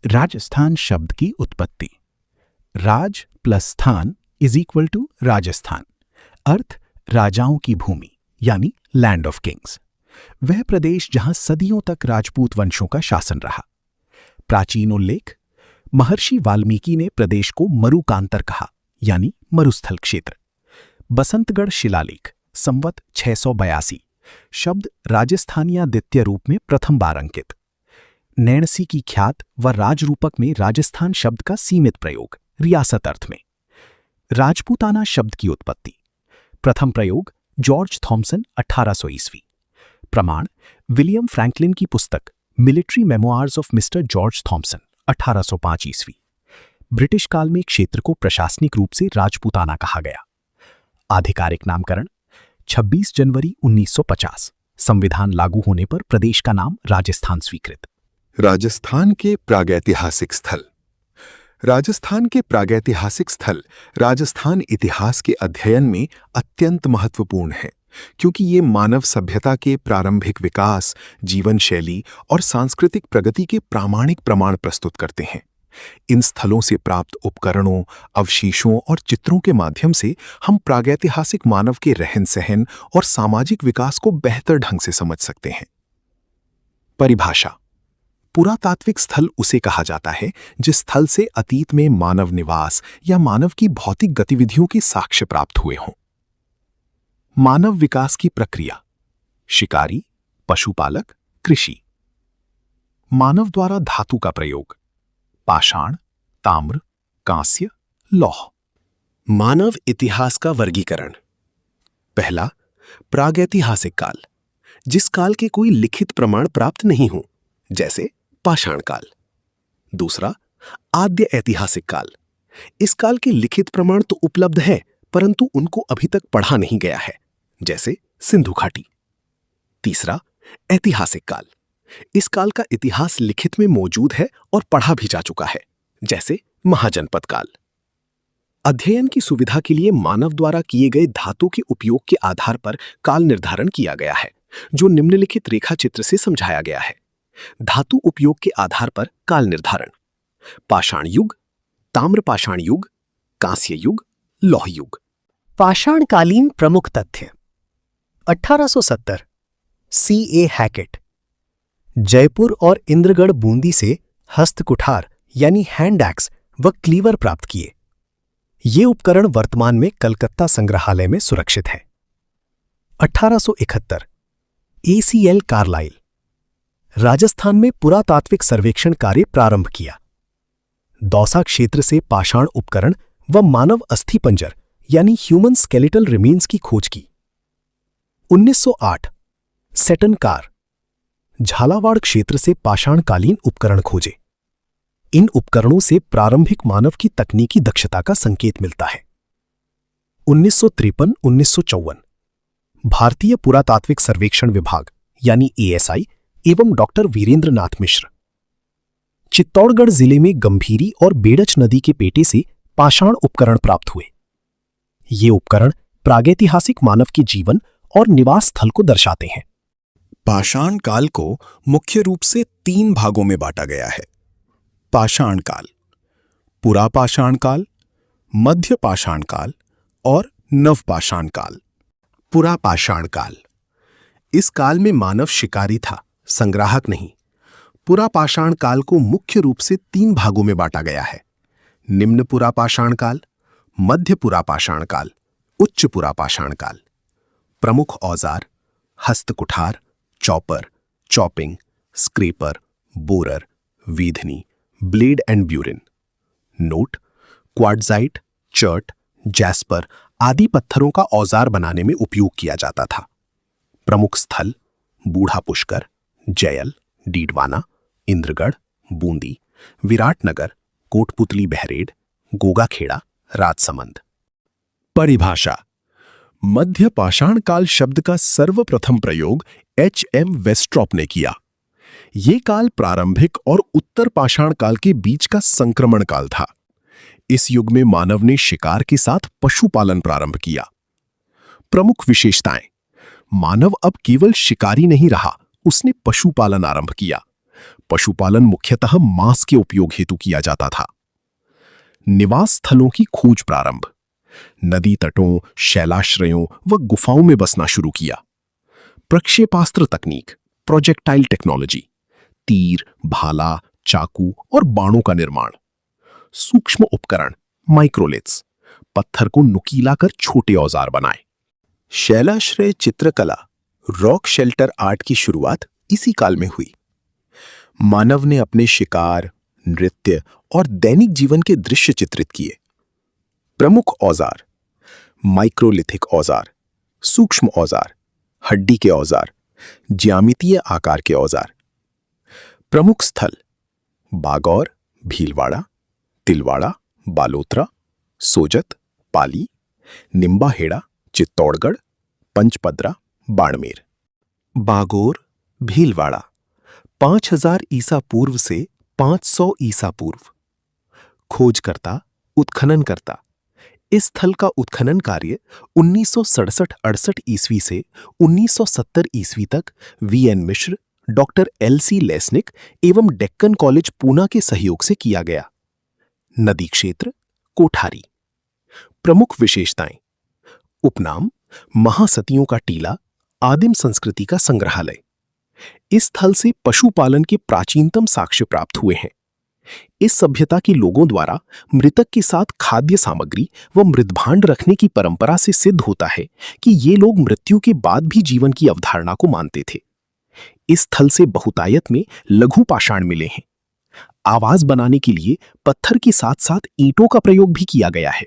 राजस्थान शब्द की उत्पत्ति। राज प्लस स्थान इज इक्वल टू राजस्थान। अर्थ राजाओं की भूमि यानी लैंड ऑफ किंग्स। वह प्रदेश जहां सदियों तक राजपूत वंशों का शासन रहा। प्राचीन उल्लेख, महर्षि वाल्मीकि ने प्रदेश को मरुकांतर कहा यानी मरुस्थल क्षेत्र। बसंतगढ़ शिलालेख संवत 682 शब्द राजस्थानियादित्य रूप में प्रथम बार अंकित। नैणसी की ख्यात व राजरूपक में राजस्थान शब्द का सीमित प्रयोग रियासत अर्थ में। राजपूताना शब्द की उत्पत्ति। प्रथम प्रयोग जॉर्ज थॉमसन 1800 ईस्वी। प्रमाण विलियम फ्रैंकलिन की पुस्तक military memoirs of mister George Thomson 1805 ईस्वी। ब्रिटिश काल में क्षेत्र को प्रशासनिक रूप से राजपूताना कहा गया। आधिकारिक नामकरण 26 जनवरी 1950। संविधान लागू होने पर प्रदेश का नाम राजस्थान स्वीकृत। राजस्थान के प्रागैतिहासिक स्थल। राजस्थान के प्रागैतिहासिक स्थल राजस्थान इतिहास के अध्ययन में अत्यंत महत्वपूर्ण हैं, क्योंकि ये मानव सभ्यता के प्रारंभिक विकास, जीवन शैली और सांस्कृतिक प्रगति के प्रामाणिक प्रमाण प्रस्तुत करते हैं। इन स्थलों से प्राप्त उपकरणों, अवशेषों और चित्रों के माध्यम से हम प्रागैतिहासिक मानव के रहन-सहन और सामाजिक विकास को बेहतर ढंग से समझ सकते हैं। परिभाषा। पुरातात्विक स्थल उसे कहा जाता है जिस स्थल से अतीत में मानव निवास या मानव की भौतिक गतिविधियों के साक्ष्य प्राप्त हुए हों। मानव विकास की प्रक्रिया। शिकारी, पशुपालक, कृषि। मानव द्वारा धातु का प्रयोग। पाषाण, ताम्र, कांस्य, लौह। मानव इतिहास का वर्गीकरण। पहला, प्रागैतिहासिक काल, जिस काल के कोई लिखित प्रमाण प्राप्त नहीं हो, जैसे पाषाण काल। दूसरा, आद्य ऐतिहासिक काल, इस काल के लिखित प्रमाण तो उपलब्ध है परंतु उनको अभी तक पढ़ा नहीं गया है, जैसे सिंधु घाटी। तीसरा, ऐतिहासिक काल, इस काल का इतिहास लिखित में मौजूद है और पढ़ा भी जा चुका है, जैसे महाजनपद काल। अध्ययन की सुविधा के लिए मानव द्वारा किए गए धातु के उपयोग के आधार पर काल निर्धारण किया गया है, जो निम्नलिखित रेखा चित्र से समझाया गया है। धातु उपयोग के आधार पर काल निर्धारण। पाषाण युग, ताम्रपाषाण युग, कांस्य युग, लौह युग। पाषाणकालीन प्रमुख तथ्य। 1870 C.A. हैकेट जयपुर और इंद्रगढ़ बूंदी से हस्तकुठार यानी हैंड एक्स व क्लीवर प्राप्त किए। ये उपकरण वर्तमान में कलकत्ता संग्रहालय में सुरक्षित हैं। 1871 A.C.L. कार्लाइल राजस्थान में पुरातात्विक सर्वेक्षण कार्य प्रारंभ किया। दौसा क्षेत्र से पाषाण उपकरण व मानव अस्थिपंजर यानी ह्यूमन स्केलेटल रिमेन्स की खोज की। 1908 सेटन कार झालावाड़ क्षेत्र से पाषाणकालीन उपकरण खोजे। इन उपकरणों से प्रारंभिक मानव की तकनीकी दक्षता का संकेत मिलता है। 1953-1954 भारतीय पुरातात्विक सर्वेक्षण विभाग यानी ASI एवं डॉक्टर वीरेंद्र नाथ मिश्र चित्तौड़गढ़ जिले में गंभीरी और बेड़च नदी के पेटे से पाषाण उपकरण प्राप्त हुए। ये उपकरण प्रागैतिहासिक मानव के जीवन और निवास स्थल को दर्शाते हैं। पाषाण काल को मुख्य रूप से 3 भागों में बांटा गया है। पाषाण काल, पुरापाषाण काल, मध्य पाषाण काल और नवपाषाण काल। पुरापाषाण काल, इस काल में मानव शिकारी था, संग्राहक नहीं। पुरापाषाण काल को मुख्य रूप से 3 भागों में बांटा गया है। निम्न पुरापाषाण काल, मध्य पुरापाषाण काल, उच्च पुरापाषाण काल। प्रमुख औजार हस्तकुठार, चॉपर, चॉपिंग, स्क्रेपर, बोरर, वीधनी, blade and burin. Note, quartzite, chert, jasper आदि पत्थरों का औजार बनाने में उपयोग किया जाता था। प्रमुख स्थल बूढ़ा पुष्कर, जयल, डीडवाना, इंद्रगढ़, बूंदी, विराटनगर, कोटपुतली बहरेड, गोगाखेड़ा, राजसमंद। परिभाषा। मध्य पाषाण काल शब्द का सर्वप्रथम प्रयोग H.M. वेस्ट्रॉप ने किया। ये काल प्रारंभिक और उत्तर पाषाण काल के बीच का संक्रमण काल था। इस युग में मानव ने शिकार के साथ पशुपालन प्रारंभ किया। प्रमुख विशेषताएं। मानव अब केवल शिकारी नहीं रहा, उसने पशुपालन आरंभ किया। पशुपालन मुख्यतः मांस के उपयोग हेतु किया जाता था। निवास स्थलों की खोज प्रारंभ। नदी तटों, शैलाश्रयों व गुफाओं में बसना शुरू किया। प्रक्षेपास्त्र तकनीक, प्रोजेक्टाइल टेक्नोलॉजी, तीर, भाला, चाकू और बाणों का निर्माण। सूक्ष्म उपकरण, माइक्रोलिथ्स, पत्थर को नुकीला कर छोटे औजार बनाए। शैलाश्रय चित्रकला, रॉक शेल्टर आर्ट की शुरुआत इसी काल में हुई। मानव ने अपने शिकार, नृत्य और दैनिक जीवन के दृश्य चित्रित किए। प्रमुख औजार, माइक्रोलिथिक औजार, सूक्ष्म औजार, हड्डी के औजार, ज्यामितीय आकार के औजार। प्रमुख स्थल, बागौर, भीलवाड़ा, तिलवाड़ा, बालोतरा, सोजत, पाली, निम्बाहेड़ा, चित्तौड़गढ़, पंचपदरा, बाड़मेर। बागौर, भीलवाड़ा 5000 ईसा पूर्व से 500 ईसा पूर्व। खोजकर्ता, उत्खननकर्ता। इस स्थल का उत्खनन कार्य 1967-68 ईस्वी से 1970 ईस्वी तक वीएन मिश्र, डॉक्टर एलसी लेस्निक एवं डेक्कन कॉलेज पूना के सहयोग से किया गया। नदी क्षेत्र, कोठारी। प्रमुख विशेषताएं, उपनाम, महासतियों का टीला, आदिम संस्कृति का संग्रहालय। इस स्थल से पशुपालन के प्राचीनतम साक्ष्य प्राप्त हुए हैं। इस सभ्यता के लोगों द्वारा मृतक के साथ खाद्य सामग्री व मृतभांड रखने की परंपरा से सिद्ध होता है कि ये लोग मृत्यु के बाद भी जीवन की अवधारणा को मानते थे। इस स्थल से बहुतायत में लघु पाषाण मिले हैं। आवाज बनाने के लिए पत्थर के साथ साथ ईंटों का प्रयोग भी किया गया है।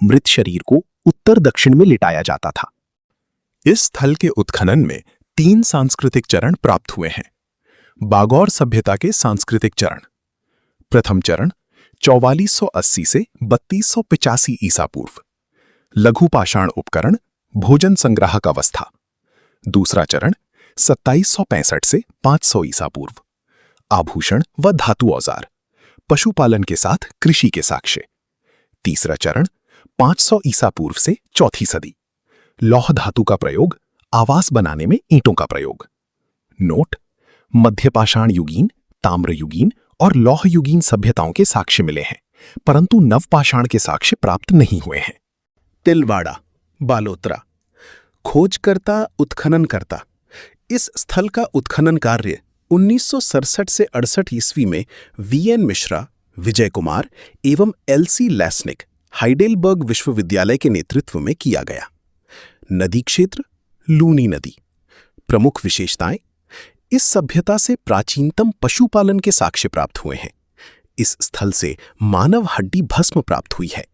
मृत शरीर को उत्तर दक्षिण में लिटाया जाता था। इस स्थल के उत्खनन में 3 सांस्कृतिक चरण प्राप्त हुए हैं। बागौर सभ्यता के सांस्कृतिक चरण। प्रथम चरण 4480 से 3285 ईसा पूर्व। लघु पाषाण उपकरण, भोजन संग्राहक अवस्था। दूसरा चरण 2765 से 500 ईसा पूर्व। आभूषण व धातु औजार, पशुपालन के साथ कृषि के साक्ष्य। तीसरा चरण 500 ईसा पूर्व से चौथी सदी। लौह धातु का प्रयोग, आवास बनाने में ईंटों का प्रयोग। नोट, मध्य पाषाण युगीन, ताम्र युगीन और लौह युगीन सभ्यताओं के साक्ष्य मिले हैं, परंतु नवपाषाण के साक्ष्य प्राप्त नहीं हुए हैं। तिलवाड़ा, बालोतरा। खोजकर्ता, उत्खननकर्ता। इस स्थल का उत्खनन कार्य 1967 से 68 ईस्वी में वीएन मिश्रा, विजय कुमार एवं एलसी लेस्निक, हाइडेलबर्ग विश्वविद्यालय के नेतृत्व में किया गया। नदी क्षेत्र, लूनी नदी। प्रमुख विशेषताएं, इस सभ्यता से प्राचीनतम पशुपालन के साक्ष्य प्राप्त हुए हैं। इस स्थल से मानव हड्डी भस्म प्राप्त हुई है।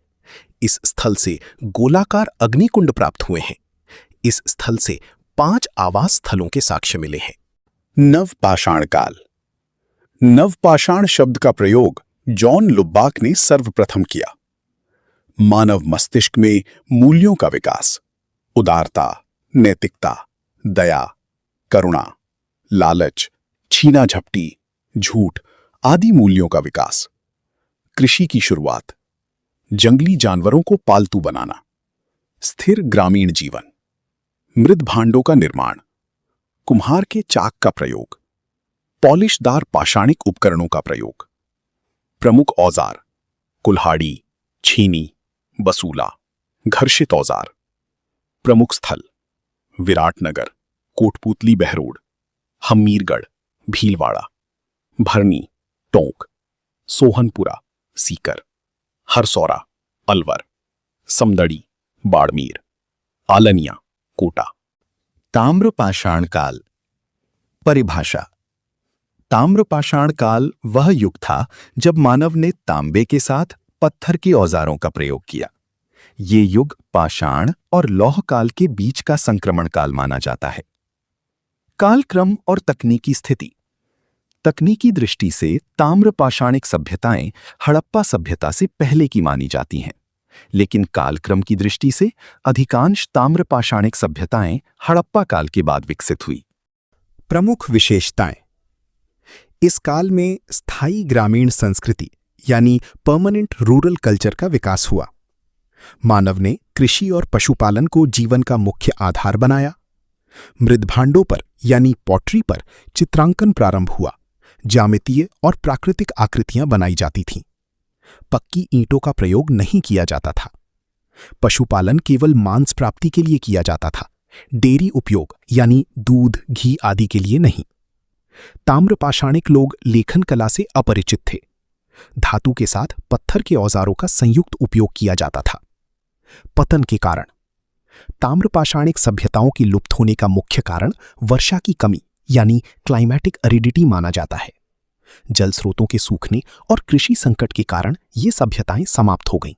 इस स्थल से गोलाकार अग्निकुंड प्राप्त हुए हैं। इस स्थल से 5 आवास स्थलों के साक्ष्य मिले हैं। नवपाषाण काल। नवपाषाण शब्द का प्रयोग जॉन लुब्बाक ने सर्वप्रथम किया। मानव मस्तिष्क में मूल्यों का विकास, उदारता, नैतिकता, दया, करुणा, लालच, छीना झपटी, झूठ आदि मूल्यों का विकास। कृषि की शुरुआत, जंगली जानवरों को पालतू बनाना, स्थिर ग्रामीण जीवन, मृत भांडों का निर्माण, कुम्हार के चाक का प्रयोग, पॉलिशदार पाषाणिक उपकरणों का प्रयोग। प्रमुख औजार, कुल्हाड़ी, छीनी, बसूला, घर्षित औजार। प्रमुख स्थल, विराटनगर, कोटपूतली बहरोड, हमीरगढ़, भीलवाड़ा, भरनी, टोंक, सोहनपुरा, सीकर, हरसौरा, अलवर, समदड़ी, बाड़मेर, आलनिया, कोटा। ताम्रपाषाण काल। परिभाषा। ताम्रपाषाण काल वह युग था जब मानव ने तांबे के साथ पत्थर के औजारों का प्रयोग किया। ये युग पाषाण और लौह काल के बीच का संक्रमण काल माना जाता है। कालक्रम और तकनीकी स्थिति। तकनीकी दृष्टि से ताम्रपाषाणिक सभ्यताएं हड़प्पा सभ्यता से पहले की मानी जाती हैं, लेकिन कालक्रम की दृष्टि से अधिकांश ताम्रपाषाणिक सभ्यताएं हड़प्पा काल के बाद विकसित हुई। प्रमुख विशेषताएं। इस काल में स्थायी ग्रामीण संस्कृति यानी परमानेंट रूरल कल्चर का विकास हुआ। मानव ने कृषि और पशुपालन को जीवन का मुख्य आधार बनाया। मृदभांडों पर यानी पॉटरी पर चित्रांकन प्रारंभ हुआ, ज्यामितीय और प्राकृतिक आकृतियां बनाई जाती थीं। पक्की ईंटों का प्रयोग नहीं किया जाता था। पशुपालन केवल मांस प्राप्ति के लिए किया जाता था, डेयरी उपयोग यानी दूध, घी आदि के लिए नहीं। ताम्रपाषाणिक लोग लेखन कला से अपरिचित थे। धातु के साथ पत्थर के औजारों का संयुक्त उपयोग किया जाता था। पतन के कारण ताम्रपाषाणिक सभ्यताओं की लुप्त होने का मुख्य कारण वर्षा की कमी यानी क्लाइमेटिक एरिडिटी माना जाता है। जल स्रोतों के सूखने और कृषि संकट के कारण ये सभ्यताएं समाप्त हो गईं।